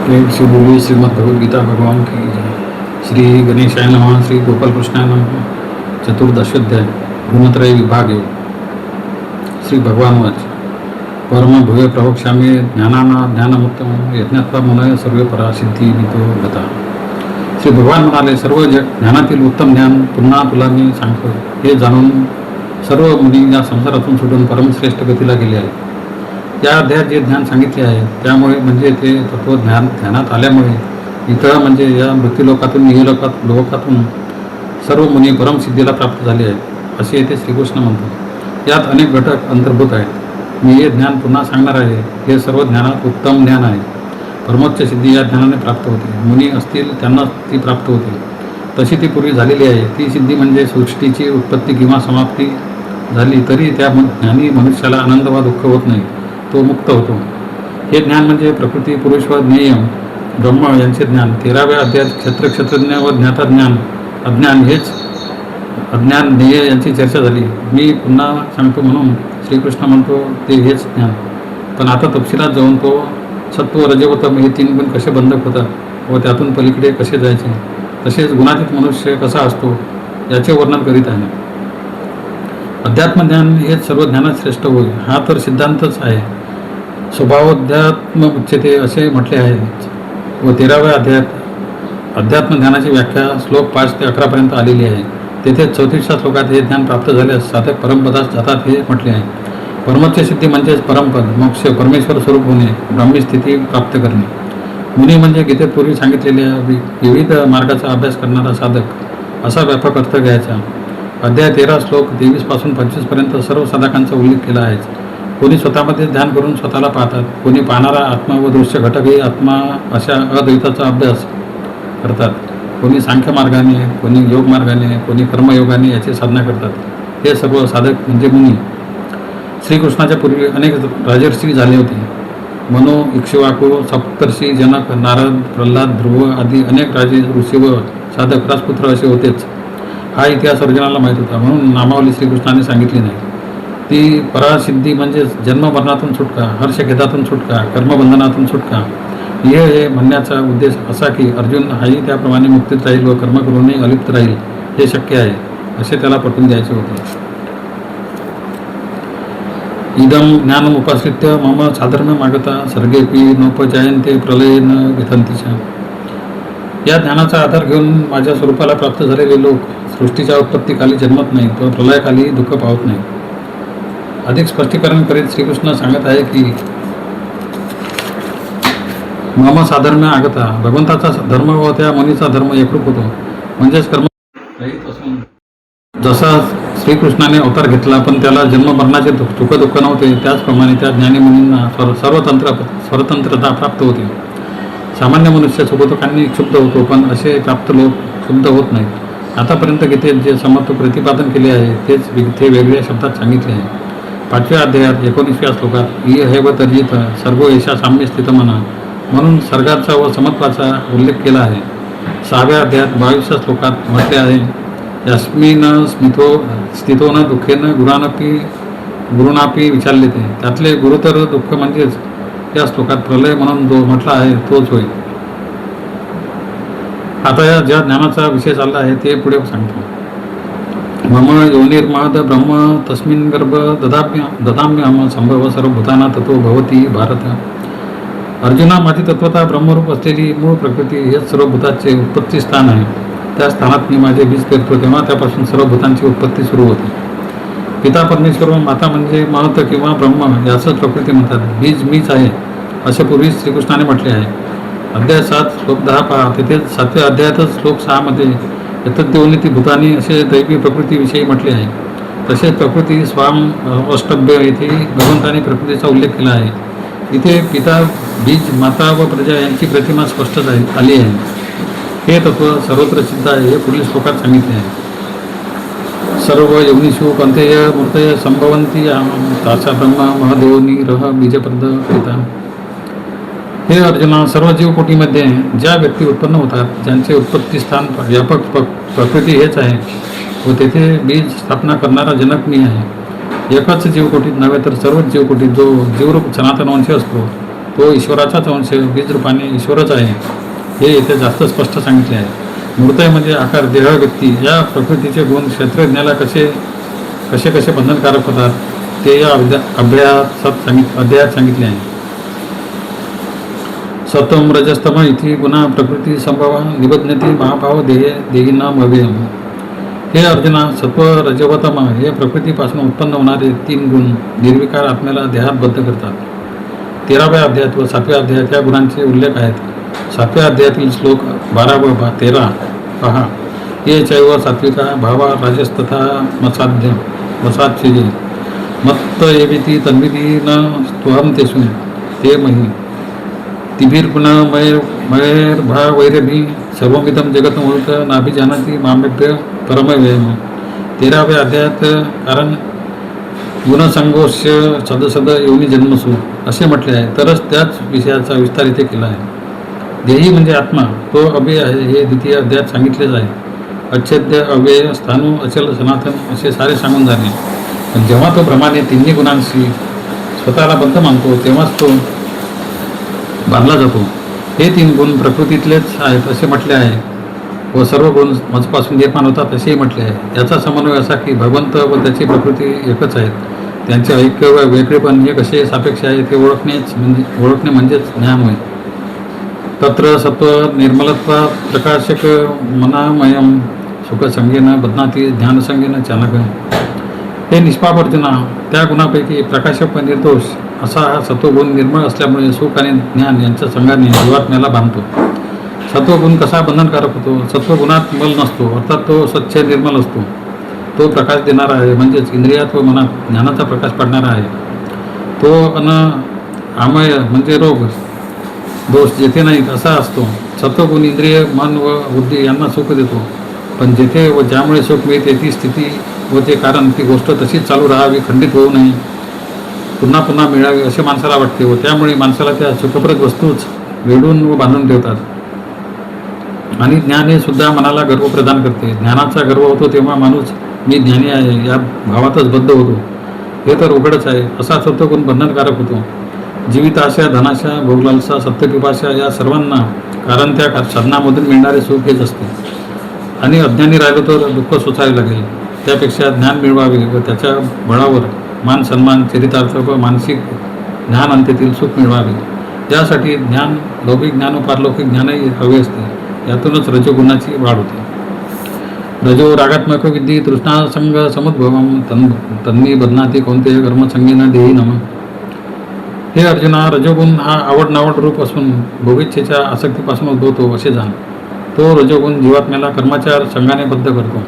प्रेम से बोलिए श्रीमद् भगवद गीता भगवान की जय। श्री गणेशाय नमः। श्री गोपाल कृष्णाय नमः। चतुर्दशोध्याय गुणत्रय विभाग योग। श्री भगवान वाच परम भूय प्रवक्ष्यामि ज्ञानाना ज्ञानमुत्तम यज्ञात्वा मनय सर्व परासिद्धी वितो गता। श्री भगवान म्हणाले, सर्व ज्ञानातील उत्तम ज्ञान पुन्हा तुला मी सांगतो. हे जाणून सर्व मुनी या संसारातून सुटून परमश्रेष्ठ गतीला गेले आहेत. या अध्यायात जे ज्ञान सांगितले आहे त्यामुळे म्हणजे ते तत्वज्ञान ध्यानात आल्यामुळे इतर म्हणजे या मृत्यूलोकातून लोकातून सर्व मुनी परमसिद्धीला प्राप्त झाले आहेत असे येथे श्रीकृष्ण म्हणतात. यात अनेक घटक अंतर्भूत आहेत. मी हे ज्ञान पुन्हा सांगणार आहे. हे सर्व ज्ञानात उत्तम ज्ञान आहे. परमोच्च सिद्धी या ज्ञानाने प्राप्त होते. मुनी असतील त्यांना ती प्राप्त होते. तशी ती पूर्वी झालेली आहे. ती सिद्धी म्हणजे सृष्टीची उत्पत्ती किंवा समाप्ती झाली तरी त्या ज्ञानी मनुष्याला आनंद वा दुःख होत नाही. तो मुक्त होतो. हे ज्ञान म्हणजे प्रकृती पुरुष व ज्ञेय ब्रह्म यांचे ज्ञान. 13व्या अध्यायात क्षेत्रज्ञ व ज्ञाता ज्ञान अज्ञान हेच अज्ञान ज्ञेय यांची चर्चा झाली. मी पुन्हा सांगतो म्हणून श्रीकृष्ण म्हणतो ते हेच ज्ञान. पण आता तपशिलात जाऊन तो सत्व रजोतम हे 3 गुण कसे बंधक होतात व त्यातून पलीकडे कसे जायचे, तसेच गुणातीत मनुष्य कसा असतो याचे वर्णन करीत आहे. अध्यात्मज्ञान हेच सर्व ज्ञानात श्रेष्ठ होय हा तर सिद्धांतच आहे. स्वभावोध्यात्म उच्यते असे म्हटले आहे व 13व्या अध्यायात अध्यात्मज्ञानाची व्याख्या श्लोक 5 ते 11 पर्यंत आलेली आहे. तेथे 34व्या श्लोकात हे ज्ञान प्राप्त झाल्यास साधक परमपदास जातात हे म्हटले आहे. परमोच्च सिद्धी म्हणजेच परमपद मोक्ष परमेश्वर स्वरूप होणे ब्राह्मी स्थिती प्राप्त करणे. मुनी म्हणजे गीतेत पूर्वी सांगितलेल्या विविध मार्गाचा अभ्यास करणारा साधक असा व्यापक अर्थ घ्यायचा. अध्याय 13 श्लोक 23 पासून 25 पर्यंत सर्व साधकांचा उल्लेख केला आहे. कोणी स्वतःमध्ये ध्यान करून स्वतःला पाहतात. कोणी पाहणारा आत्मा व दृश्य घटकही आत्मा अशा अद्वैताचा अभ्यास करतात. कोणी सांख्य मार्गाने, कोणी योग मार्गाने, कोणी कर्मयोगाने याची साधना करतात. हे सर्व साधक म्हणजे मुनी. श्रीकृष्णाच्या पूर्वी अनेक राजर्षी झाले होते. मनो, इक्ष्वाकू, सप्तर्षी, जनक, नारद, प्रल्हाद, ध्रुव आदी अनेक राजे ऋषी व साधक राजपुत्र असे होतेच. हा इतिहास अर्जुनाला माहीत होता म्हणून नामावली श्रीकृष्णाने सांगितली नाही. ती परासिद्धी म्हणजे जन्ममरणातून सुटका, हर्षखेदातून सुटका, कर्मबंधनातून सुटका. हे म्हणण्याचा उद्देश असा की अर्जुन हाही त्याप्रमाणे मुक्तीत राहील व कर्म करूनही अलिप्त राहील हे शक्य आहे असे त्याला पटवून द्यायचे होते. इदम ज्ञानमुपाश्रित्य मम साधर्म्यम् आगता सर्गेपि नोपजायन्ते प्रलयेन वितन्तिच. या ज्ञानाचा आधार घेऊन माझ्या स्वरूपाला प्राप्त झालेले लोक सृष्टीच्या उत्पत्तीकाली जन्मत नाहीत व प्रलयाकाली दुःख पावत नाही. अधिक स्पष्टीकरण करीत श्रीकृष्ण सांगत आहे की मम साधर्म्य आगता भगवंताचा धर्म व त्या मुनीचा धर्म एकरूप होतो. म्हणजेच कर्म रहित असून जसा श्रीकृष्णाने अवतार घेतला पण त्याला जन्ममरणाचे दुःख नव्हते त्याचप्रमाणे त्या ज्ञानी मुनींना स्वतंत्रता प्राप्त होते. सामान्य मनुष्य सुखदुःखांनी क्षुब्ध होतो पण असे प्राप्त लोक क्षुब्ध होत नाहीत. आतापर्यंत गीतेत जे समत्व प्रतिपादन केले आहे तेच ते वेगळ्या शब्दात सांगितले आहे. 5व्या अध्यायात 19व्या श्लोकात इ हैव तर्जित सर्गो एषा साम्य स्थितमना म्हणून सर्गाचा व समत्वाचा उल्लेख केला आहे. 6व्या अध्यायात 22व्या श्लोकात म्हटले आहे यस्मिन स्थितो न दुःखेन गुरुनापी विचारले ते. त्यातले गुरुतर दुःख म्हणजेच या श्लोकात प्रलय म्हणून जो म्हटला आहे तोच होय. आता या ज्या ज्ञानाचा विषय चालला आहे ते पुढे सांगतो. मम योनिर्महद ब्रह्म तस्मिन् गर्भ ददाम्यहम संभव सर्वभूताना ततो भवती भारत. अर्जुना माझी तत्वता ब्रह्मरूप असलेली मूळ प्रकृती हेच सर्व भूतांचे उत्पत्ती स्थान आहे. त्या स्थानात मी माझे बीज पेरतो तेव्हा त्यापासून सर्व भूतांची उत्पत्ती सुरू होते. पिता परमेश्वर व माता म्हणजे महत किंवा ब्रह्म याचंच प्रकृती म्हणतात. बीज मीच आहे असे पूर्वी श्रीकृष्णाने म्हटले आहे. अध्याय 7 श्लोक 10 पहा. तेथेच 7व्या अध्यायातच श्लोक 6 मध्ये यतद्योनिती भूतानी असे दैवी प्रकृतीविषयी म्हटले आहे. तसेच प्रकृती स्वाम अष्टभ्य येथे भगवंताने प्रकृतीचा उल्लेख केला आहे. इथे पिता, बीज, माता व प्रजा यांची प्रतिमा स्पष्ट आली आहे. हे तत्व सर्वत्र सिद्ध आहे हे पुढील श्लोकात सांगितले आहे. सर्व योनिषु पंथेय मूर्तय संभवंती तासा ब्रह्मा महदेवनिरह बीजप्रद पिता. हे अर्जुना सर्व जीवकोटीमध्ये ज्या व्यक्ती उत्पन्न होतात ज्यांचे उत्पत्ती स्थान व्यापक प्रकृती हेच आहे व तेथे बीज स्थापना करणारा जनक मी आहे. एकाच जीवकोटीत नव्हे तर सर्वच जीवकोटीत जो जीवरूप सनातन वंश असतो तो ईश्वराचाच अंश बीज रूपाने ईश्वरच आहे हे येथे जास्त स्पष्ट सांगितले आहे. मूर्तय म्हणजे आकार, देह, व्यक्ती या प्रकृतीचे गुण क्षेत्रज्ञाला कसे कसे कसे बंधनकारक होतात ते या अध्यायात सांगितले आहे. सत्वम रजस्तम इति गुणा प्रकृती संभवा निबध्नती महाभाव देहिनाम अव्ययम. हे अर्जुना, सत्व रजवतम हे प्रकृतीपासून उत्पन्न होणारे 3 गुण निर्विकार आत्म्याला देहात बद्ध करतात. 13व्या अध्यायात व 7व्या अध्यायात या गुणांचे उल्लेख आहेत. 7व्या अध्यायातील श्लोक 12 व 13 पहा. ये चैव सात्विका भावा राजस्तथा मसाच्यजे मत्त एविती तन्विती न त्वहम तेसु ते मही तिभिर्गुण मयर्भा वैरभी सर्वमिदं जगत मूर्त नाभिजानाती मामेभ्य परमव्ययम. 13व्या अध्यायात कारण गुणसंगोष्य सदसद योनी जन्मसू असे म्हटले आहे, तरच त्याच विषयाचा विस्तार इथे केला आहे. देही म्हणजे आत्मा, तो अव्यय आहे हे द्वितीय अध्यायात सांगितलेच आहे. अच्छेद्य, अव्यय, स्थाणू, अचल, सनातन असे सारे सांगून झाले. पण जेव्हा तो भ्रमाने 3 गुणांशी स्वतःला बद्ध मानतो तेव्हाच तो बांधला जातो. हे 3 गुण प्रकृतीतलेच आहेत असे म्हटले आहे व सर्व गुण मजपासून निर्माण होतात असेही म्हटले आहे. याचा समन्वय असा की भगवंत व त्याची प्रकृती एकच आहेत. त्यांचे ऐक्य व वेगळेपण हे कसे सापेक्ष आहे ते ओळखणे म्हणजेच ज्ञान होय. तत्र सत्व निर्मलत्वा प्रकाशक मनामयम सुखसंगेन बध्नाती ज्ञानसंगेन चालक. हे निष्पाप अर्जुना, त्या गुणापैकी प्रकाशक व निर्दोष असा हा सत्वगुण निर्मळ असल्यामुळे सुख आणि ज्ञान यांच्या संघाने जीवात्म्याला बांधतो. सत्वगुण कसा बंधनकारक होतो? सत्वगुणात मल नसतो, अर्थात तो स्वच्छ निर्मल असतो. तो प्रकाश देणारा आहे, म्हणजेच इंद्रियात व मनात ज्ञानाचा प्रकाश पडणारा आहे. तो आमय म्हणजे रोग दोष जेथे नाहीत असा असतो. सत्वगुण इंद्रिय, मन व बुद्धी यांना सुख देतो, पण जेथे व ज्यामुळे सुख मिळते ती स्थिती व ते कारण, ती गोष्ट तशीच चालू राहावी, खंडित होऊ नये, पुन्हा पुन्हा मिळावी असे माणसाला वाटते व त्यामुळे माणसाला त्या सुखप्रद वस्तूच वेढून व बांधून ठेवतात. आणि ज्ञान हे सुद्धा मनाला गर्व प्रदान करते. ज्ञानाचा गर्व होतो तेव्हा माणूस मी ज्ञानी आहे या भावातच बद्ध होतो. हे तर उघडच आहे. असा सत्वगुण बंधनकारक होतो. जीविताशा, धनाशा, भोगलालसा, सत्यपिपाशा या सर्वांना कारण त्या साधनामधून मिळणारे सुख हेच असते. आणि अज्ञानी राहिलो तर दुःख सोसावे लागेल. त्यापेक्षा ज्ञान मिळवावे व त्याच्या बळावर मान सन्मान, चरितार्थ व मानसिक ज्ञान अंत्यतील सुख मिळवावे. यासाठी ज्ञान, लौकिक ज्ञान व पारलौकिक ज्ञानही हवे असते. यातूनच रजोगुणाची वाढ होते. रजो रागात्मक विद्धी तृष्णासंग समुद्भवम तन्नी बध्नाती कोणते कर्मसंगीन देही नम. हे अर्जुना, रजोगुण हा आवड-नावड रूप असून भोगेच्छेच्या आसक्तीपासून उद्भवतो असे जाण. तो रजोगुण जीवात्म्याला कर्माच्या संघाने बद्ध करतो.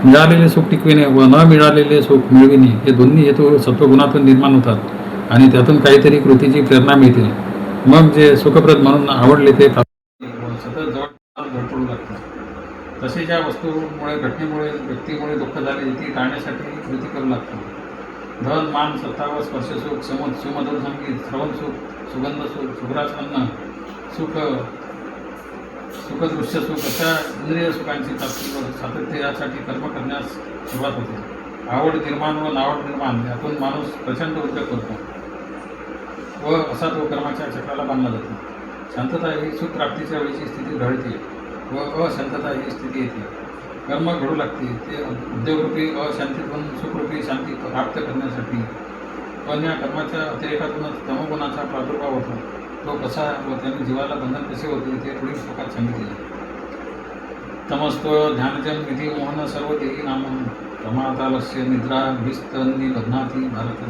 मिळालेले सुख टिकविणे व न मिळालेले सुख मिळविणे हे दोन्ही हेतू सत्वगुणातून निर्माण होतात आणि त्यातून काहीतरी कृतीची प्रेरणा मिळते. मग जे सुखप्रद म्हणून आवडले ते सतत जवळ धडपडू लागतात. तसे ज्या वस्तूमुळे, घटनेमुळे, व्यक्तीमुळे दुःख झाले ती टाळण्यासाठी कृती करू लागतो. धन, मान, सत्ता व स्पर्शसुख, सुमधुर संगीत, श्रवणसुख, सुगंध सुख, सुग्रास अन्न सुख, सुखदृश्य सुख अशा इंद्रिय सुखांची प्राप्ती व सातत्य यासाठी कर्म करण्यास सुरुवात होते. आवड निर्माण व नावड निर्माण यातून माणूस प्रचंड उद्योग करतो व असा तो कर्माच्या चक्राला बांधला जातो. शांतता ही सुख प्राप्तीच्या वेळीची स्थिती ढळते व अशांतता ही स्थिती येते. कर्म घडू लागते. ते उद्योगरूपी अशांतीतून सुखरूपी शांती प्राप्त करण्यासाठी. पण या कर्माच्या अतिरेकातूनच तमोगुणाचा प्रादुर्भाव होतो. तो कसा व त्याने जीवाला बंधन कसे होते ते पुढील श्लोकात सांगितले. तमस्त्व ध्यानजन विधी मोहन सर्व देही नाम प्रमादालस्य निद्रा विस्तन्नी बध्नाती भारत.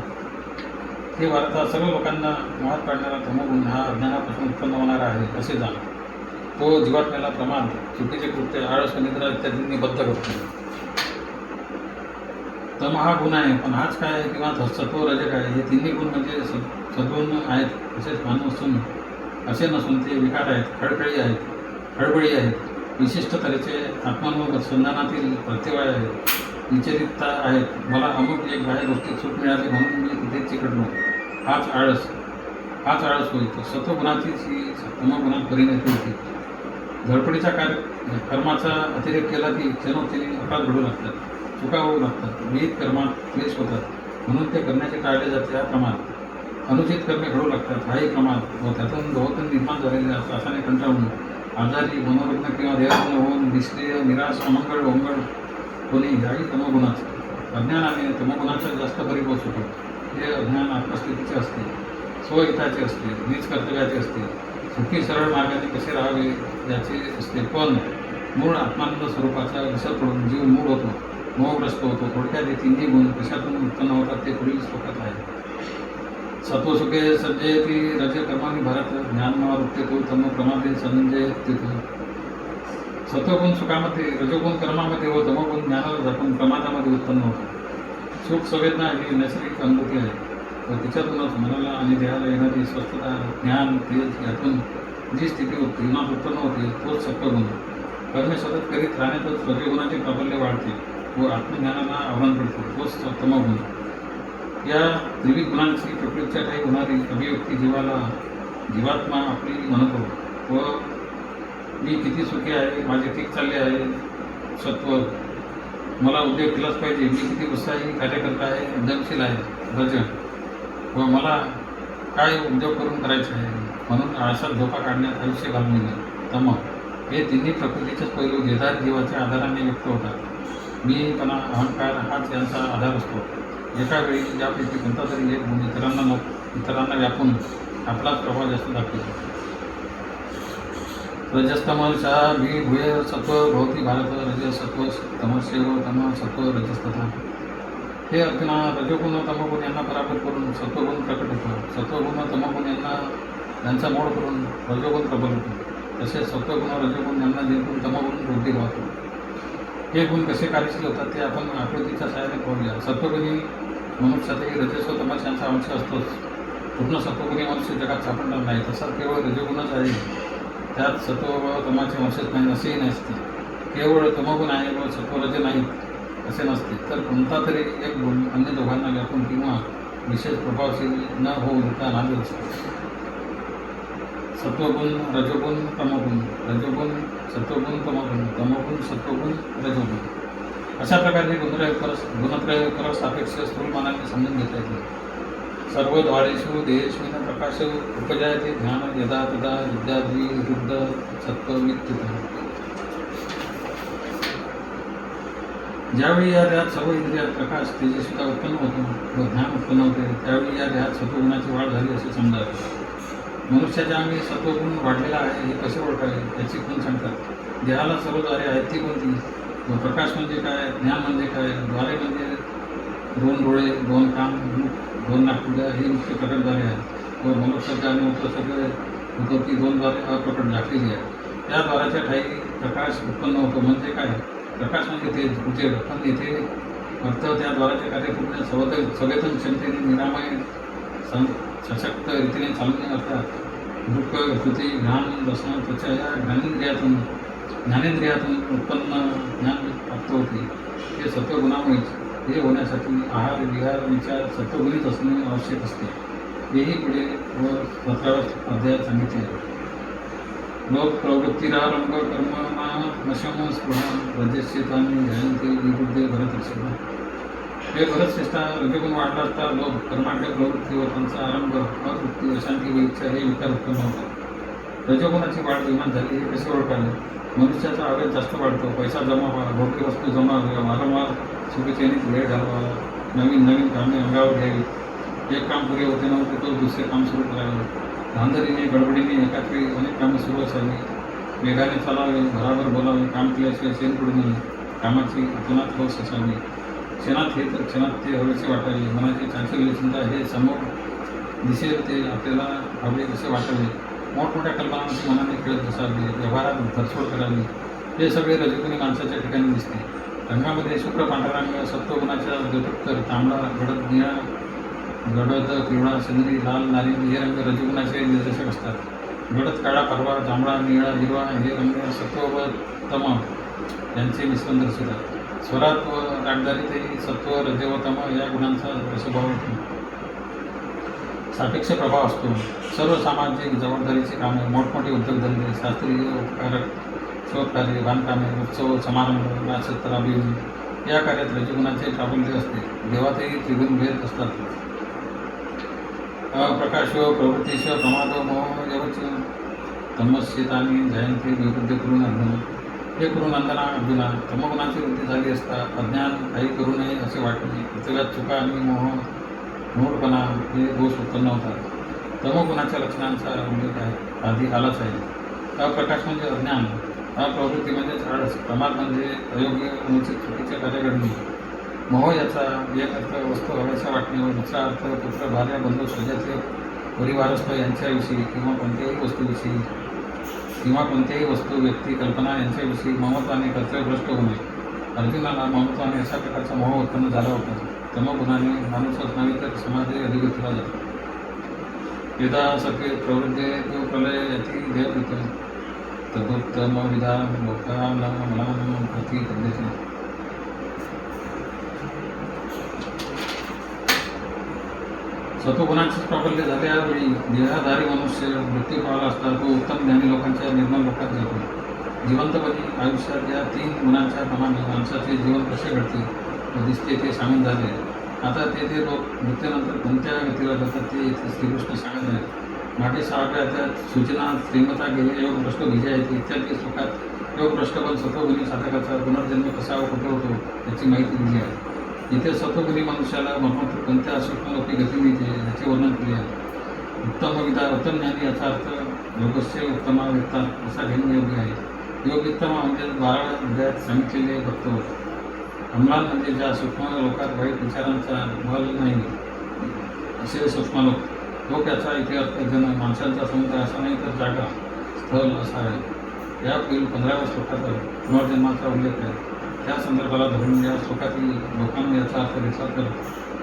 हे भारता, सर्व लोकांना मोहात पाडणारा तमोगुण हा अज्ञानापासून उत्पन्न होणारा आहे असे जाण. तो जीवात्म्याला प्रमाद, चुकीचे कृत्य, आळस व निद्रा इत्यादींनी बद्ध करतो. तम हा गुण आहे, पण हाच काय आहे किंवा सत्व रजक आहे हे 3 गुण म्हणजे सद्गुण आहेत असे नसून ते विकार आहेत, खळबळी आहेत, विशिष्ट तऱ्हेचे आत्मानुसंधानातील प्रत्यवाय आहेत, विचलितता आहेत. मला अमुक एक बाह्य गोष्टीत सुख मिळाले म्हणून मी तिथे चिकटलो, हाच आळस होईल. सत्वगुणाचीच ही तमोगुणात परिणती होती. धडपडीचा कर्माचा अतिरेक केला की क्षणोक्षणी अपराध घडू लागतात, चुका होऊ लागतात, विहित कर्मात क्लेश होतात, म्हणून ते करण्याचे टाळले जाते. याप्रमाणे अनुचित कर्मे घडू लागतात हाही प्रमाद व त्यातून भोवतून निर्माण झालेले त्रासाने कंटाळून आजारी मनोरुग्ण किंवा देहरुग्ण होऊन निष्क्रिय निराश अमंगळ ओंगळ कोणी याही तमोगुणाचे. अज्ञानाने तमोगुणाचा जास्त परिपोष होतो. हे अज्ञान आत्मस्थितीचे असते, स्वहिताचे असते, नीच कर्तव्याचे असते, सुखी सरळ मार्गाने कसे राहावे याचे असते. पण मूळ आत्मानंद स्वरूपाचा विसर पडून जीव मूळ होतो, मोहग्रस्त होतो. थोडक्यात हे तिन्ही गुण कशातून उत्पन्न होतात ते पुढील श्लोकात आहे. सत्वसुखे सज्जयती रज कर्मानी भारत ज्ञानमावृत्तेतो तम प्रमादे संजयत्यतो. सत्वगुण सुखामध्ये, रजोगुण कर्मामध्ये व तमोगुण ज्ञानाला जपून प्रमादामध्ये उत्पन्न होतो. सुख संवेदना ही नैसर्गिक अनुभूती आहे व तिच्यातूनच मनाला आणि देहाला येणारी स्वस्थता, ज्ञान, तेज यातून जी स्थिती जीवनात उत्पन्न होते तोच सत्वगुण. कर्मे सतत करीत राहण्यातच रजोगुणाचे प्राबल्य वाढते व आत्मज्ञानाला आव्हान पडते तोच तमोगुण. या त्रिविध गुणांची प्रकृतीच्या ठायी होणारी अभिव्यक्ती जीवात्मा आपली म्हणतो व मी किती सुखी आहे, माझे ठीक चालले आहे सत्व, मला उद्योग केलाच पाहिजे, मी किती उत्साही कार्यकर्ता आहे, उद्यमशील आहे रज, व मला काय उद्योग करून करायचे आहे म्हणून आळसात झोपा काढण्यात आयुष्य घालून गेले तम. हे तिन्ही प्रकृतीचेच पैलू देधार जीवाच्या आधाराने व्यक्त होतात. मीपणा, अहंकार हाच यांचा आधार असतो. एका वेळी यापैकी कोणता तरी एक गुण इतरांना व्यापून आपलाच प्रभाव जास्त दाखवतो. रजस्तमशा भूय सत्व भवती भारत रज सत्व तमस्येव तम सत्व रजस्तथा. हे अर्जुना, रजोगुण तमोगुण यांना पराभूत करून सत्वगुण प्रकट होतो. सत्वगुण तमोगुण यांचा मोड करून रजोगुण प्रबल होतो. तसेच सत्वगुण रजोगुण यांना जिंकून तमोगुण वृद्धी पावतो. हे गुण कसे कार्यशील होतात ते आपण आकृतीच्या सहाय्याने पाहूया. सत्वगुणी मनुष्यातही रजस्व तमस यांचा अंश असतोच. पूर्ण सत्वगुणी मनुष्य जगात सापडणार नाही. तसा केवळ रजोगुणच आहे, त्यात सत्व व तमाचे अंशच नाही असेही नसते. केवळ तमोगुण आहे व सत्वरज नाहीत असे नसते. तर कोणता तरी एक गुण अन्य दोघांना व्यापून किंवा विशेष प्रभावशील न होऊ देता नांदत असतो. सत्वगुण रजोगुण तमोगुण, रजोगुण सत्वगुण तमोगुण, तमोगुण सत्वगुण रजोगुण, अशा प्रकारे गुणत्रय परसापेक्ष स्थूलमानाने समजून घेता येते. सर्व द्वारेषु देहेष्विन प्रकाश उपजायते ज्ञान यदा तदा विद्याद्विरुद्ध सत्वमित्युतः. ज्यावेळी या देहात सर्व इंद्रियात प्रकाश तेजस्विता उत्पन्न होतो व ज्ञान उत्पन्न होते त्यावेळी या देहात सत्वगुणाची वाढ झाली असे समजावे. मनुष्याच्या अंगी सत्वगुण वाढलेला आहे हे कसे ओळखावे याची गुण सांगतात. देहाला सर्व द्वारे आहेत ती कोणती व प्रकाश म्हणजे काय, ज्ञान म्हणजे काय. द्वारे म्हणजे दोन डोळे, दोन कान, दोन नागपुड्या ही मुख्य प्रकटद्वारे आहेत व मनुष्याचे आणि उतरती दोन द्वारे अप्रकट झाकलेली आहेत. त्या द्वाराच्या ठायी प्रकाश उत्पन्न होतो म्हणजे काय. प्रकाश म्हणजे तेज, उजेड. पण येथे अर्थ त्या द्वाराचे कार्य पूर्ण सवेतन क्षमतेने निरामय सशक्त रीतीने चालणे अर्थात दुःख, कृती, ज्ञान, रसन, त्वचा या ज्ञानेंद्रियातून उत्पन्न ज्ञान प्राप्त होते. हे सत्वगुणामुळेच. हे होण्यासाठी आहार, विहार, विचार सत्वगुणीच असणे आवश्यक असते. हेही पुढे व 17व्या अध्यायात सांगितले आहे. लोक प्रवृत्तीरारंभ कर्मणा नशम स्पृहा रजस्येतानि जयन्ते विरुद्धे भरतर्षभा. हे भरतश्रेष्ठा, रजोगुण वाढला असता लोक कर्माकडे प्रवृत्ती व त्यांचा आरंभ, अतृप्ती, अशांती व इच्छा हे विकार उत्पन्न होतात. रजोगुणाची वाढ जीवनात झाली हे कसे ओळखावे. मनुष्याचा आवेग जास्त वाढतो, पैसा जमावा, भौतिक वस्तू जमाव्या, वारंवार सुखचैनीत वेळ घालवावा, नवीन कामे अंगावर घ्यावी, एक काम पुरे होते नव्हते तो दुसरे काम सुरू करावे, धांदरीने गडबडीने एकाच वेळी अनेक कामे सुरू असावी, वेगाने चालावे, भराभर बोलावे, काम केल्याशिवाय शेण पडू नये, कामाची अतोनात हौस असावी, क्षणात हे तर क्षणात ते हवेचे वाटावे, मनाची चांचल्य चिंता हे समोर दिसेल ते आपल्याला हवे असे वाटावे, मोठमोठ्या कल्पनांची मनाने खेळत बसावे, व्यवहारात धरसोड करावी, हे सगळे रजोगुणी माणसाच्या ठिकाणी दिसते. रंगामध्ये शुक्र पांढरा रंग सत्वगुणाच्या द्योतकर, तांबडा, गडद निळा, गडद पिवळा, सिंदरी, लाल, नारिंगी हे रंग रजोगुणाचे निर्देशक असतात. गडद काळा, परवा, जांभळा, निळा, हिरवा हे रंग सत्व व तम यांचे मिश्रण दर्शवतात. स्वरात व रागदारीतही सत्व, रज व तम या गुणांचा रसभाव सापेक्ष प्रभाव असतो. सर्व सामाजिक जबाबदारीचे कामे, मोठमोठे उद्योगधंदे, शास्त्रीय उपकारक शोधकार्य, बांधकामे, उत्सव, समारंभ, राजसत्ता अभियान या कार्यात रजोगुणाचे प्राबल्य असते. देवातही त्रिगुण भेद असतात. अप्रकाशो प्रवृत्तीश प्रमादो मोह यवच तमस्यतानी जयंती विरुद्ध करून अर्जुन. हे करून नंदना अर्जुना, तमगुणाची वृद्धी झाली असता अज्ञान काही करू नये असे वाटणे, कर्तव्यात चुका आणि मूढपणा हे दोष उत्पन्न होतात. तमोगुणाच्या लक्षणांचा उल्लेख आहे आधी आलाच आहे. अप्रकाश म्हणजे अज्ञान, अप्रवृत्ती म्हणजेच आळस, प्रमाद म्हणजे अयोग्य अनुचित चुकीचे कार्य घडणे, मोह याचा एक अर्थ वस्तू हव्याचा वाटणे व दुसरा अर्थ पुत्र भार्या बंधू स्वजाचे परिवारस्थ यांच्याविषयी किंवा कोणत्याही वस्तूविषयी किंवा कोणत्याही वस्तू व्यक्ती कल्पना यांच्याविषयी ममत्वाने कर्तव्यभ्रष्ट होणे. अर्जुनाला ममत्वाने अशा प्रकारचा मोह उत्पन्न झाला होता. तमोगुणाने माणूसच नव्हे तर समाजही अधिगतीला जातो. यदा सत्वे प्रवृत्ते तो प्रलय यती देवृत तदुत्तम विधा लोका मला प्रति पद्धती. सत्वगुणाचेच प्राबल्य झाल्यावेळी देहाधारी मनुष्य मृत्यू पावला असता तो उत्तम ज्ञानी लोकांच्या निर्मल लोकात जातो. जिवंतपणी आयुष्यात या 3 गुणांच्या प्रमाणे माणसाचे जीवन कसे घडते व दिसते ते सांगून झाले. आता ते लोक मृत्यूनंतर कोणत्या गतीला जातात ते इथे श्रीकृष्ण सांगत आहेत. मागे 6व्या अध्यायात सूचना श्रीमता गेले योग भ्रष्ट विजय येते इत्यादी श्लोकात योग भ्रष्टपण सत्वगुणी साधकाचा पुनर्जन्म कसा व कुठे होतो याची माहिती दिली आहे. इथे सत्वगुणी मनुष्याला मरणोत्तर कोणत्या सूक्ष्मलोकी गती मिळते याचे वर्णन केले आहे. उत्तम विदा उत्तम ज्ञानी याचा अर्थ योगस्य उत्तमा वित्ता असा घेणे योग्य आहे. योगित्तमा म्हणजे 12व्या अध्यायात सांगितलेले भक्तवत. अम्लान म्हणजे ज्या सूक्ष्म लोकात वाईट विचारांचा बल नाही असे सूक्ष्मलोक. लोक याचा इथे अर्थ जन माणसांचा समुदाय असा नाही तर जागा स्थल असा आहे. यापुढील 15व्या श्लोकात पुनर्जन्माचा उल्लेख आहे. त्या संदर्भाला धरून या श्लोकातील लोकांनी याचा अर्थ घेतला तर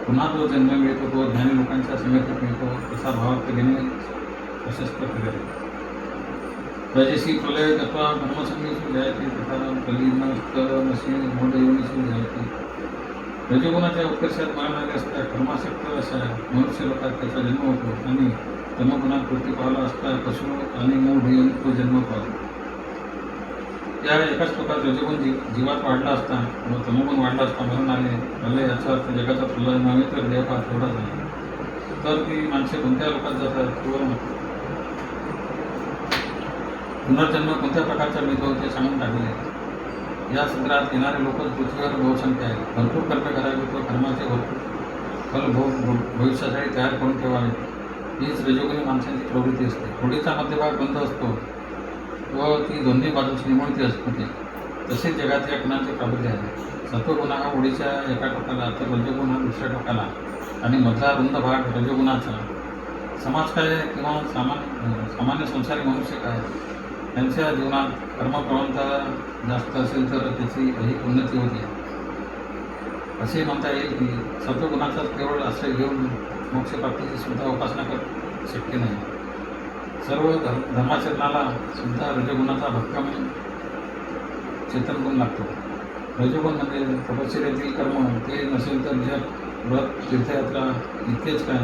पुन्हा जो जन्म मिळतो तो ज्ञानी लोकांच्या समेतीत मिळतो असा भावार्थ घेणे प्रशस्त ठरेल. रजसी प्रलय तत्वा कर्मसंगीसु जायते तथा कलीनस्तमसी मूढयोनिषु जायते. रजगुणाच्या उत्कर्षात मरण आले असता कर्मासक्त अशा मनुष्य लोकात त्याचा जन्म होतो आणि तमगुणात वृत्ती पावला असता पशु आणि मूढ योनी तो जन्म पावतो. या एकाच श्लोकात रजगुण जीवात वाढला असता व तमोगुण वाढला असता मरण आले याचा अर्थ जगाचा प्रलय नव्हे तर देहपात एवढाच आहे. तर ती माणसे कोणत्या लोकात जातात किंवा पुनर्जन्म कोणत्या प्रकारचा मिळतो ते सांगून टाकले. या संग्रहात येणारे लोकच पृथ्वीवर बहुसंख्या आहेत. भरपूर कर्म करावे व कर्माचे भरपूर फल भविष्यासाठी तयार करून ठेवावे हीच रजोगुणी माणसांची प्रवृत्ती असते. होडीचा मध्यभाग बंद असतो व ती दोन्ही बाजूची निमुळती असते. तसेच जगात या गुणांचे प्राबल्य आहे. सत्वगुण हा होडीच्या एका टोकाला तर रजोगुण हा दुसऱ्या टोकाला आणि मधला रुंद भाग रजोगुणाचा. समाज काय किंवा सामान्य संसारी मनुष्य काय त्यांच्या जीवनात कर्मप्रवणता जास्त असेल तर त्याची अधिक उन्नती होते. असे म्हणता येईल की सत्वगुणाचाच केवळ आश्रय घेऊन मोक्षप्राप्तीची सुद्धा उपासना करणं शक्य नाही. सर्व धर्माचरणाला सुद्धा रजगुणाचा भक्कम चेतन गुण लागतो. रजगुण म्हणजे तपश्चर्यातील कर्म ते नसेल तर जप व्रत तीर्थयात्रा इतकेच काय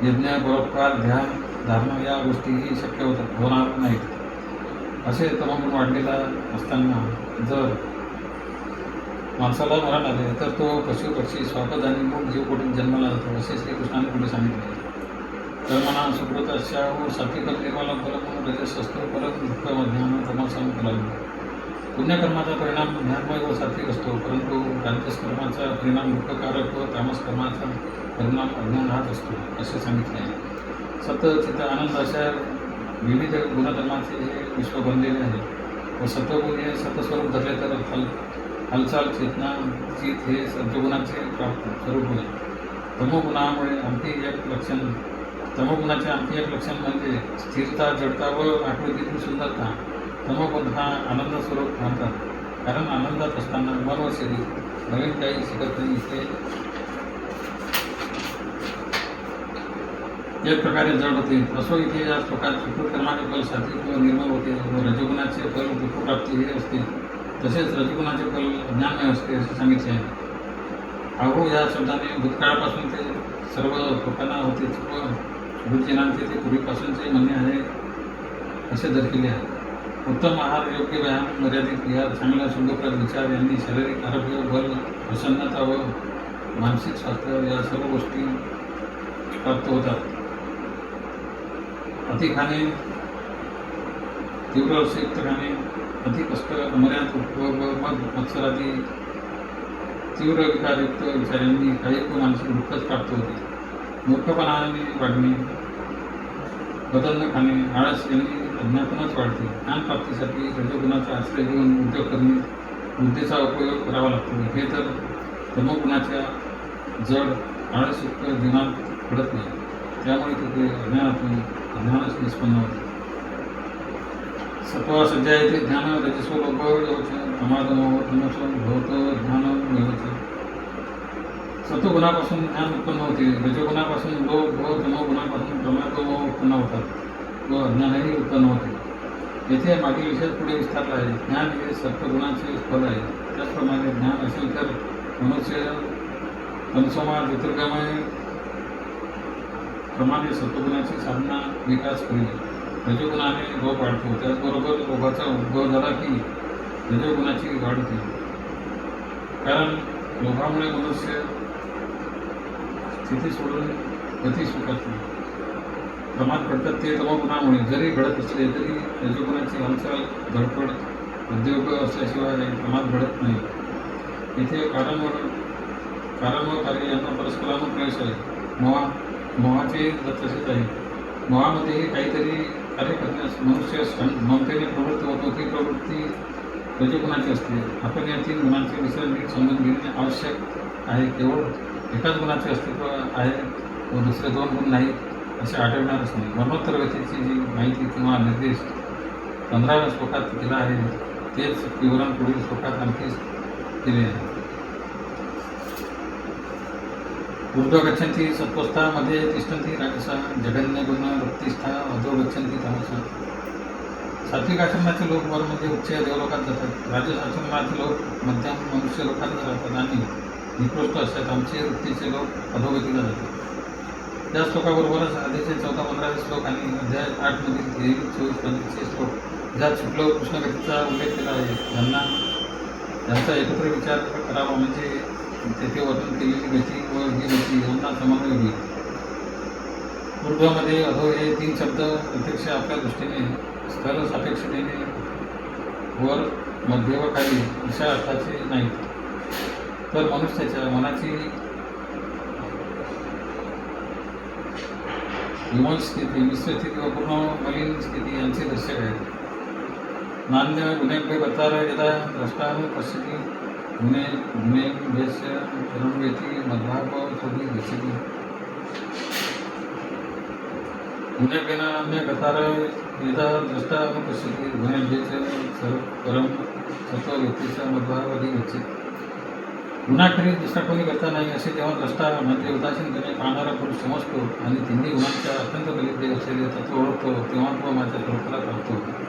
यज्ञ परोपकार ध्यान धारणा या गोष्टीही शक्य होणार नाहीत. असे तमगुण वाढलेला असताना जर माणसाला मरण आले तर तो पशु पक्षी स्वापद आणि मूळ जीवकोटीत जन्माला जातो असे श्रीकृष्णाने पुढे सांगितले. कर्मणा सुकृतस्या व सात्विकं निर्मलं फलं रजसस्तु फलं दुःखं ज्ञानं तमसं फलं. पुण्यकर्माचा परिणाम ज्ञानमय व सात्विक असतो, परंतु राजस कर्माचा परिणाम दुःखकारक व तामस कर्माचा परिणाम अज्ञान हाच असतो असे सांगितले आहे. सत चित्त आनंद अशा विविध गुणधर्माचे हे विश्व बनलेले आहे व सत्वगुण हे सत्स्वरूप धरले तर हालचाल चेतना चित हे सत्वगुणाचे स्वरूप होय. तमोगुणाचे आणखी एक लक्षण म्हणजे स्थिरता जडता व आकृतीतील सुंदरता. तमोगुण हा आनंद स्वरूप मानतात, कारण आनंदात असताना मन व शरीर नवीन काही शिकत नाही. इथे एक प्रकारे जड होते. असो इथे या श्लोकात सुकृतकर्माचे फल सात्विक व निर्मल होते व रजगुणाचे फल दुःखप्राप्ती हे असते. तसेच रजगुणाचे फल ज्ञानमय असते असे सांगितले आहे. अहो या शब्दाने भूतकाळापासून ते सर्व लोकांना होतेच व गुरुजनांचे ते पूर्वीपासूनचे म्हणणे आहे असे दर्शविले आहे. उत्तम आहार, योग्य व्यायाम, मर्यादित विहार, चांगला शुद्धप्रद विचार यांनी शारीरिक आरोग्य, बल, प्रसन्नता व मानसिक स्वास्थ्य या सर्व गोष्टी प्राप्त होतात. अति खाणे, तीव्र रसयुक्त खाणे, अति कष्ट, अमर्याद उपभोग, मग मत्सरादी तीव्र विकारयुक्त विचारांनी काही मानसिक दुःखच प्राप्त होते. मूर्खपणाने वाढणे, बदल न खाणे, आळस यांनी अज्ञानातूनच वाढते. ज्ञानप्राप्तीसाठी रजोगुणाचा आश्रय घेऊन उद्योग करणे, बुद्धीचा उपयोग करावा लागतो. हे तर तमोगुणाच्या जड आळसयुक्त जीवनात घडत नाही. त्यामुळे तिथे अज्ञानच निष्पन्न होते. सत्वा सज्जा येथे ज्ञान रजस्व लोभ प्रमादमो तमसो भवतो ज्ञान मिळवते. सत्वगुणापासून ज्ञान उत्पन्न होते. रजोगुणापासून लोभ व तमोगुणापासून प्रमादमो उत्पन्न होतात व अज्ञानही उत्पन्न होते. येथे मागील विषयात पुढे विस्तारला आहे. ज्ञान हे सत्वगुणाचे फल आहे. त्याचप्रमाणे ज्ञान असेल तर मनुष्य तमसोमा ज्योतिर्गमय प्रमाणे सत्वगुणाची साधना विकास करेल. रजोगुणाने लोभ वाढतो. त्याचबरोबर लोभाचा उद्भव झाला की रजोगुणाची वाढ होते. कारण लोभामुळे मनुष्य स्थिती सोडून गती स्वीकारतो. प्रमाद घडतात ते तमोगुणामुळे. जरी घडत असले तरी रजोगुणाची हालचाल धडपड उद्योग असल्याशिवाय प्रमाद घडत नाही. इथे कारण व कार्य यांना परस्परानुप्रवेश आहे. मोहाचे तसेच आहे. मोहामध्येही काहीतरी कार्य करण्यास मनुष्य ममतेने प्रवृत्त होतो. ती प्रवृत्ती रजोगुणाची असते. आपण या तीन गुणांचे मिश्रण नीट समजून घेणे आवश्यक आहे. केवळ एकाच गुणाचे अस्तित्व आहे व दुसरे दोन गुण नाही असे आढळणारच नाही. मरणोत्तर व्यथेची जी माहिती किंवा निर्देश 15व्या श्लोकात दिला आहे तेच विवरण पुढील श्लोकात आणखी दिले आहे. ऊर्ध्व गच्छन्ति सत्वस्था मध्ये तिष्ठन्ति राजसा जगन्य गुण वृत्तिस्था अधो गच्छन्ति तमसा. सात्विक आचरणाचे लोक वर म्हणजे उच्च देवलोकात जातात. राजस आचरणाचे लोक मध्यम मनुष्य लोकात राहतात आणि निकृष्ट असतात आमचे वृत्तीचे लोक अधोगतीला जातात. त्या श्लोकाबरोबरच आधीचे 14-15 श्लोक आणि अध्याय 8 मधील 23-24 श्लोक ज्यात शुक्ल कृष्णगतीचा उल्लेख केला आहे त्यांचा एकत्र विचार करावा म्हणजे तेथे वर्णन केलेली गती व ही गती यांना समन्वय होईल. ऊर्ध्वमध्ये अधो हे 3 शब्द प्रत्यक्ष आपल्या दृष्टीने स्थल सापेक्षतेने वर मध्ये व खाली अशा अर्थाचे नाहीत, तर मनुष्याच्या मनाची विमल स्थिती, मिश्र स्थिती व पूर्ण मलिन स्थिती यांचे दर्शक आहेत. नान्य गुणेभ्य कर्तार यदा द्रष्टानु पश्यति गुणे भेस्य रणवेती मद्भाव सोबी गच्छति. गुणेभ्येन अन्य कर्तार यदा द्रष्टानु पश्यति गुणेभ्येच परम सत्व व्यक्तीचा मद्भाव आधी गच्छति. गुणाखेरीज दुसरा कोणी करता नाही असे जेव्हा द्रष्टा म्हणजे उदासीनपणे पाहणारा पुरुष समजतो आणि तिन्ही गुणांच्या अत्यंत पलीकडे असलेले तत्व ओळखतो तेव्हा तो माझ्या स्वरूपाला प्राप्त होतो.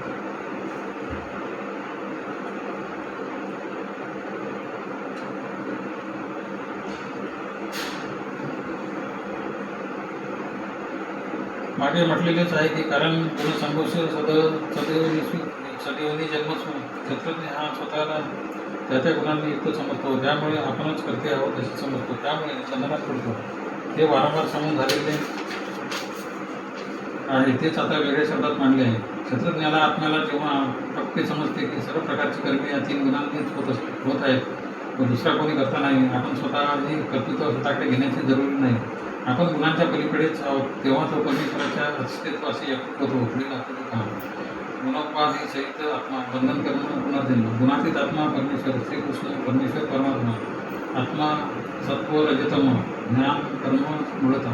मागे म्हटलेलेच आहे की कारण गुणसंघर्ष सदैवनी जन्मस्व क्षेत्रज्ञ हा स्वतःला त्या गुणांनी युक्त समजतो. त्यामुळे आपणच करते आहोत असे समजतो. त्यामुळे चंदनात पडतो. हे वारंवार सांगून झालेले आहे. तेच आता वेगळ्या शब्दात मांडले आहे. क्षेत्रज्ञाला आत्म्याला जेव्हा पक्के समजते की सर्व प्रकारची कर्मे या 3 गुणांनीच होत आहेत व दुसरा कोणी करता नाही, आपण स्वतःही कर्तृत्व स्वतःकडे घेण्याची जरुरी नाही, आपण गुणांच्या पलीकडेच आहोत, तेव्हा तो परमेश्वराच्या अस्तित्वाशी एकरूप होतो. पुढील आकृती काम गुणोपाधी सहित आत्मा बंधन करणं पुनर्जन्म. गुणातीत आत्मा परमेश्वर श्रीकृष्ण परमेश्वर परमात्मा. आत्मा सत्व रजतम ज्ञान कर्म मूळता.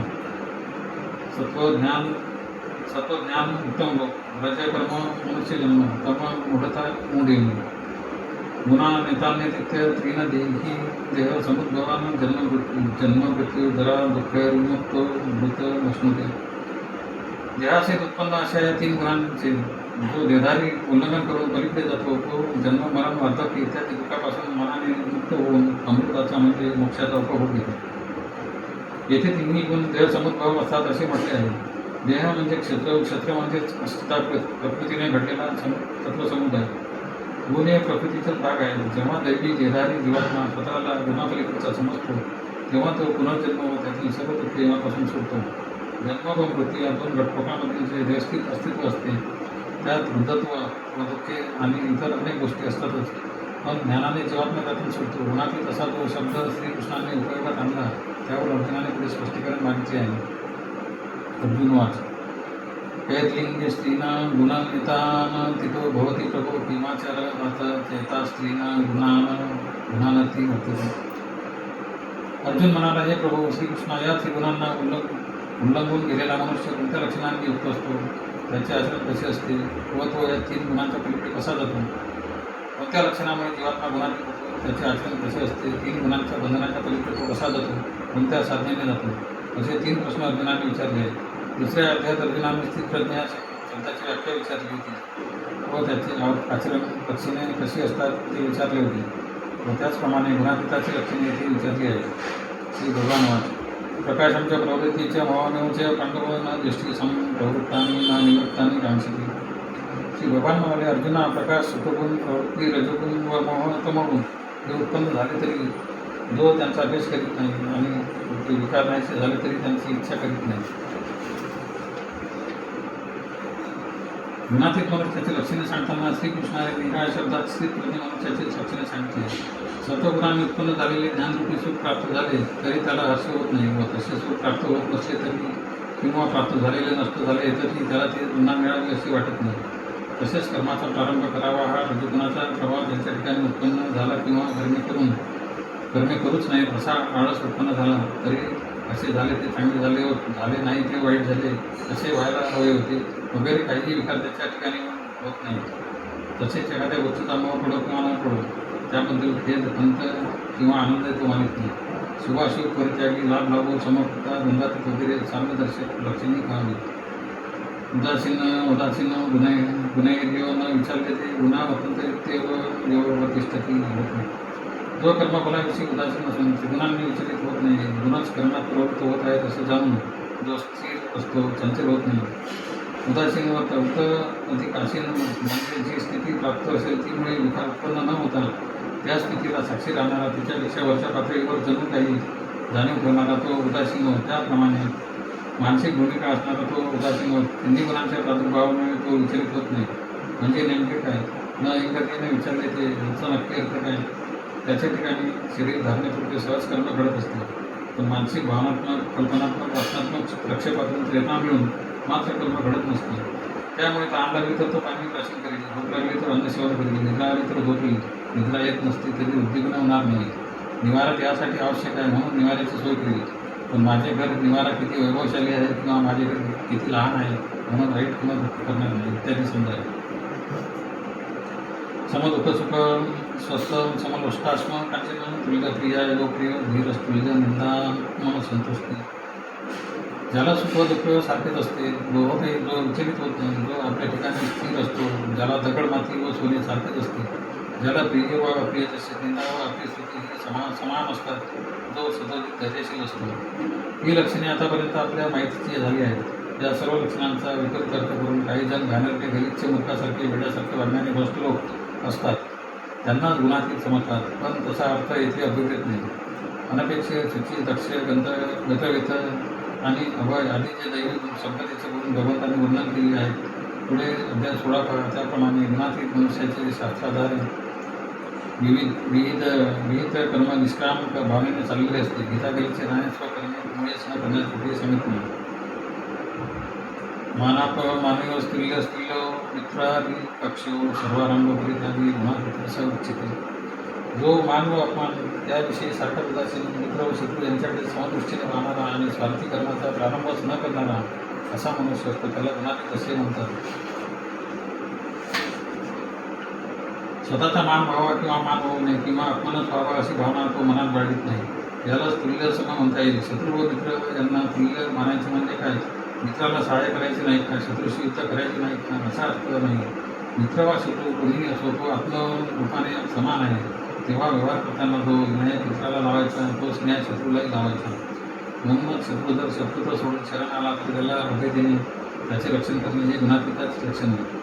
सत्व ज्ञान उत्तम लोक, रज कर्म मनुष्य जन्म, तम मूढता मूढेनी. गुणा नेतान्य तिथ्य त्रीन देही देह समुद्भवान जन्म मृत्यू जरा दुःख विमुक्तो मृत नश्नुते. देहाचे उत्पन्न अशा या 3 गुणांचे जो देहधारी उल्लंघन करून पलीकडे जातो तो जन्म मरण वार्धक्य इत्यादी दुःखापासून मनाने मुक्त होऊन अमृताचा म्हणजे मोक्षाचा उपभोग घेतो. येथे 3 गुण देह समुद्भव असतात असे म्हटले आहे. देह म्हणजे क्षेत्र म्हणजेच प्रकृतीने घडलेला तत्वसमुदाय. गुण हे प्रकृतीचाच भाग आहे. जेव्हा दैवी देहधारी जीवात्मा स्वतःला गुणापलीकडचा समजतो तेव्हा तो पुनर्जन्म व त्यातील सर्व दुःख येण्यापासून सोडतो. जन्म व मृत्यू या दोन घटकोपामधील जे अस्तित्व असते त्यात वृद्धत्व व दुःखे आणि इतर अनेक गोष्टी असतातच. पण ज्ञानाने जीवात्मा त्यातून सुटतो. गुणातील तसा जो शब्द श्रीकृष्णाने उपयोगात आणला त्यावर अर्जुनाने पुढे स्पष्टीकरण मागितले आहे. अर्जुन वाच कैर्लिंगे स्त्रीणां गुणनितान् तिथो भवति प्रभो किमाचर अथ चेता स्त्रीणां गुणानर्थी वर्तते. अर्जुन म्हणाला, हे प्रभू श्रीकृष्णा, या त्रिगुणांना उल्लंघून गेलेला मनुष्य कोणत्या लक्षणांनी युक्त असतो, त्याचे आचरण कसे असते व तो या 3 गुणांच्या पलीकडे कसा जातो? कोणत्या लक्षणामुळे जीवात्मा गुणांनी होतो, त्याचे आचरण कसे असते? 3 गुणांच्या बंधनाच्या पलीकडे तो कसा जातो, कोणत्या साधनेने जातो? असे 3 प्रश्न अर्जुनाने विचारले. दुसऱ्या अध्यायात अर्जुनाने स्थितप्रज्ञ शब्दाची व्याख्या विचारली होती व त्याचे आचरण लक्षणे कशी असतात ते विचारले होते व त्याचप्रमाणे गुणातीताची लक्षणे येथे विचारली आहे. श्री भगवान वाच प्रकाशमच्या प्रवृत्तीच्या भावानेच्या पांडव न दृष्टी प्रवृत्तांनी न निवृत्तांनी कांक्षिती. श्री भगवान म्हणाले, अर्जुना, प्रकाश, सुखगुण, प्रवृत्ती, रजगुण व मोह, तमगुण हे उत्पन्न झाले तरी जो त्यांचा अभ्यास करीत नाही आणि ते विकार नाहीसे झाले तरी त्यांची इच्छा करीत नाही. गुणातीत मनुष्याची लक्षणे सांगताना श्रीकृष्णाने निराळ शब्दात स्थितप्रज्ञ मनुष्याची लक्षणे सांगितली. सत्वगुणाने उत्पन्न झालेले ज्ञानरूपी सुख प्राप्त झाले तरी त्याला हर्ष होत नाही व तसे सुख प्राप्त होत नसले तरी किंवा प्राप्त झालेले नष्ट झाले तरी त्याला ते पुन्हा मिळावे असे वाटत नाही. तसेच कर्माचा प्रारंभ करावा हा रजोगुणाचा प्रभाव ज्यांच्या ठिकाणी उत्पन्न झाला किंवा कर्मे करूच नाही असा आळस उत्पन्न झाला तरी असे झाले ते चांगले झाले व झाले नाही ते वाईट झाले असे व्हायला हवे होते वगैरे काहीही विकार त्याच्या ठिकाणी होत नाही. तसेच एखाद्या वस्तूचा मोह पडो किंवा न पडो त्याबद्दल खेद, अंत किंवा आनंद तो मानित नाही. शुभाशुभ परित्यागी, लाभ लाभो, समर्पता, द्वंद्वातीत वगैरे साम्यदर्शक लक्षणे पाहावी. उदासीन गुन्हेगारी न विचारले ते गुन्हा वतंतरित्य व तिष्ठती होत नाही. जो कर्मफलाविषयी उदासीन असून त्रिगुणांनी विचलित होत नाही, गुणच कर्मात प्रवृत्त होत आहेत असे जाणून जो स्थिर असतो, चंचल होत नाही. उदासीन व तवत अधिक आसीन म्हणजे जी स्थिती प्राप्त असेल तीमुळे विकार उत्पन्न न होता त्या स्थितीला साक्षी राहणारा, तिच्यापेक्षा वरच्या पातळीवर जणू काही जाणीव ठेवणारा तो उदासीन होत. त्याप्रमाणे मानसिक भूमिका असणारा तो उदासीन होत. हिंदी गुणांच्या प्रादुर्भावामुळे तो विचलित होत नाही. म्हणजे नेमके काय? न एकतेने विचारले ते याचा नक्की अर्थ काय? त्याच्या ठिकाणी शरीर धारणेपुरते सहज कर्म घडत असते, पण मानसिक, भावनात्मक, कल्पनात्मक, वासनात्मक प्रक्षेपातून प्रेरणा मिळून मात्र कर्म घडत नसते. त्यामुळे तहान लागली तर तो पाणी प्राशन करेल, भूक लागली तर अन्न सेवन करेल, निद्रा आली तर झोपेल. निद्रा येत नसते तरी उद्विग्न होणार नाही. निवारा त्यासाठी आवश्यक आहे म्हणून निवाऱ्याची सोय केली. पण माझे घर निवारा किती वैभवशाली आहे किंवा माझे घर किती लहान आहे म्हणून वाईट किंवा दुःख करणार नाही इत्यादी समजावे. समदुःख सुख स्वस्थ समलोष्टाश्म कांचन तुल्यप्रिया योगप्रिय धीरस्तुल्य निंदा मन संतुष्टी. ज्याला सुख दुःख सारखेच असते, जो विचलित होत नाही, जो आपल्या ठिकाणी स्थिर असतो, ज्याला दगड माती व सोने सारखेच असते, ज्याला प्रिय व अप्रिय जसे निंदा व आपली स्तुती ही समान असतात, जो सतत धैर्यशील असतो. ही लक्षणे आतापर्यंत आपल्या माहितीची झाली आहेत. या सर्व लक्षणांचा विपरीत अर्थ करून काही जण घाणेरडे, गलिच्छ, मूर्खासारखे, वेड्यासारखे वागणारे भ्रष्ट लोक असतात. त्यांनाच गुणातीत समजतात, पण तसा अर्थ येथे अभिप्रेत नाही. अनपेक्षित, शुची, दक्ष, गतवेत आणि अभय आदी जे दैवी संपत्तीचे गुण भगवंतांनी वर्णन केले आहे. पुढे अध्याय 16 पहा. त्याप्रमाणे गुणातीत मनुष्याचे शास्त्राधार विहित कर्म निष्काम भावनेने चाललेले असते. गीतागलीचे राहणे स्वकर्मे न करण्यास कुठेही समित नाही. मानव स्त्रिल्य मित्रादी पक्षो सर्वारंभ परित्यागी गुणातीत असा उच्चते. जो मान व अपमान त्याविषयी सारखा उदासीन, मित्र व शत्रू यांच्याकडे समदृष्टीने राहणारा आणि स्वार्थी कर्माचा प्रारंभच न करणारा असा मनुष्य असतो, त्याला गुणातीत असे म्हणतात. स्वतःचा मान व्हावा किंवा मान होऊ नये किंवा अपमानच व्हावा अशी भावना तो मनात बाळगीत नाही. यालाच तुल्य सम म्हणता येईल. शत्रू व मित्र यांना तुल्य मानायचे म्हणजे काय? मित्राला सहाय्य करायचे नाही का? शत्रूशी युद्ध करायचे नाही का? असा अर्थ नाही. मित्र वा शत्रू कोणीही असो, तो आत्मरूपाने समान आहे. तेव्हा व्यवहार करताना जो न्याय मित्राला लावायचा तोच न्याय शत्रूलाही लावायचा. म्हणूनच शत्रू जर शत्रुत्व सोडून शरण आला तर त्याला अभय देणे, त्याचे रक्षण करणे हे गुणातीताचे लक्षण आहे.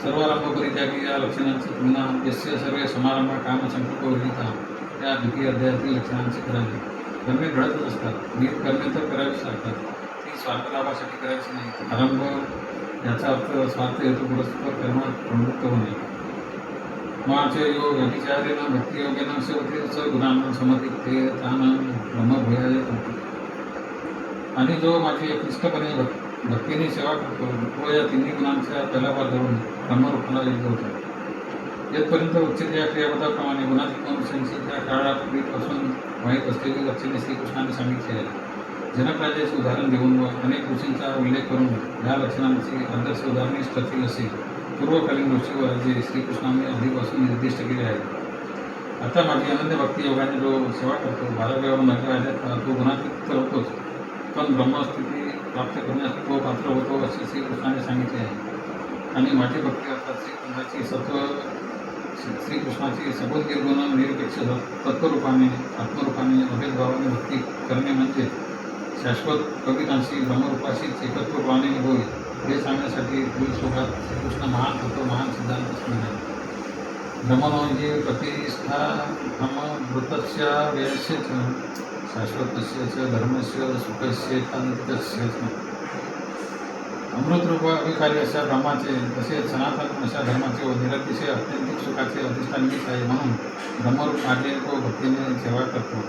सर्वारंभ परित्यागी या लक्षणांची तुलना यस्य सर्वे समारंभ काम संकल्प वर्जिता या द्वितीय अध्यायातील लक्षणांची करावी. कर्मे घडतच असतात. नीट कर्मे तर करावीच लागतात. भक्ती स्वार्थलाभासाठी करायची नाही. आरंभ याचा अर्थ स्वार्थ हेतू पुरस्कार कर्मात प्रवृत्त होणे. माचे योग व्यभिचारेण भक्तियोगेन सेवते स गुणांना समतिक्ते तान ब्रह्मभूयाय करते. आणि जो माझी एकनिष्ठपणे भक्तीने सेवा करतो तो या तिन्ही गुणांच्या तलावर धरून ब्रह्मरूपाला योग्य होतो. येथपर्यंत उच्चित या क्रियापदाप्रमाणे गुणाची मनुष्यांची त्या काळापूर्वीपासून माहीत असलेली लक्षणे श्रीकृष्णाने सांगितली आहे. जनकराजाचे उदाहरण देऊन व अनेक ऋषींचा उल्लेख करून या लक्षणांची आदर्श उदाहरणेच ठरतील असे पूर्वकालीन ऋषी व राजे श्रीकृष्णाने आधीपासून निर्दिष्ट केले आहे. आता माझी अनन्य भक्ती योगाने जो सेवा करतो बाराव्यावर नगराजात तो गुणातीत होतोच, पण ब्रह्मस्थिती प्राप्त करण्यास तो पात्र होतो असे श्रीकृष्णाने सांगितले आहे. आणि माझी भक्ती अर्थात श्रीकृष्णाची सगुण निर्गुण निरपेक्ष तत्वरूपाने आत्मरूपाने अभेदभावाने भक्ती करणे म्हणजे शाश्वत कवितांशी ब्रह्मरूपाशीच एकत्वरूपाने होय हे सांगण्यासाठी पुढील श्लोकात श्रीकृष्ण महान तत्व महान सिद्धांत असणार आहे. ब्रह्मणो प्रतिष्ठा ब्रह्मवृतस्य व्ययस्य शाश्वतस्य च धर्मस्य सुखस्य नित्यस्य अमृतरूप अविकारी अशा ब्रह्माचे तसेच सनातन अशा धर्माचे व निरतिशय अत्यंतिक सुखाचे अधिष्ठान मीच आहे. म्हणून ब्रह्मरूप माझे तो भक्तीने सेवा करतो.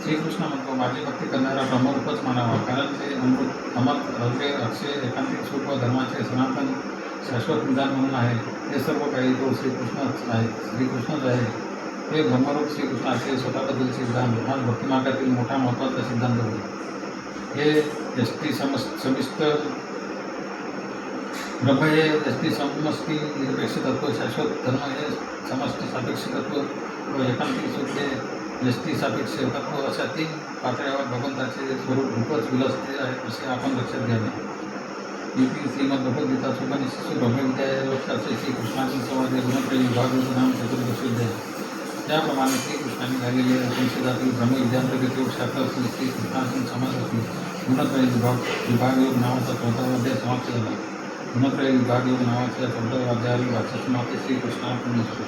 श्रीकृष्ण म्हणतो माझी भक्ती करणारा ब्रह्मरूपच मानावा, कारण ते अमृत अव्यय अक्षय एकांतिक सुख व धर्माचे सनातन शाश्वत निदान म्हणून आहे. हे सर्व काही तो श्रीकृष्णच आहे. हे ब्रह्मरूप श्रीकृष्णाचे स्वतःबद्दल सिद्धांत हा भक्तिमार्गातील मोठा महत्त्वाचा सिद्धांत होय. हे यष्टी समिष्ट ब्रह्म हे यष्टी समष्टी निरपेक्ष तत्व, शाश्वत धर्म हे समष्टी सापेक्ष तत्व व एकांतिक सुख हे यष्टी सापेक्ष तत्व अशा तीन पातळ्यावर भगवंताचे स्वरूप खूपच विलसते आहे असे आपण लक्षात घ्यावे. इथे श्रीमद्भगवद्गीता सुपनिषद ब्रह्मविद्याय लक्षाचे श्रीकृष्णाचे संवादे गुणत्रय विभाग नाम चतुर्दशोध्याय. त्याप्रमाणे श्रीकृष्णाने झालेले उपनिषदातील ब्रह्मविद्यांतर्गत योग शास्त्र असून श्रीकृष्णाशी समाज असून गुणत्रय विभाग योग नावाचा 14वा अध्याय समाप्त झाला. गुणत्रय विभाग योग नावाच्या 14व्या अध्यायातील भाष्य समाप्ती श्रीकृष्णार्पण असतो.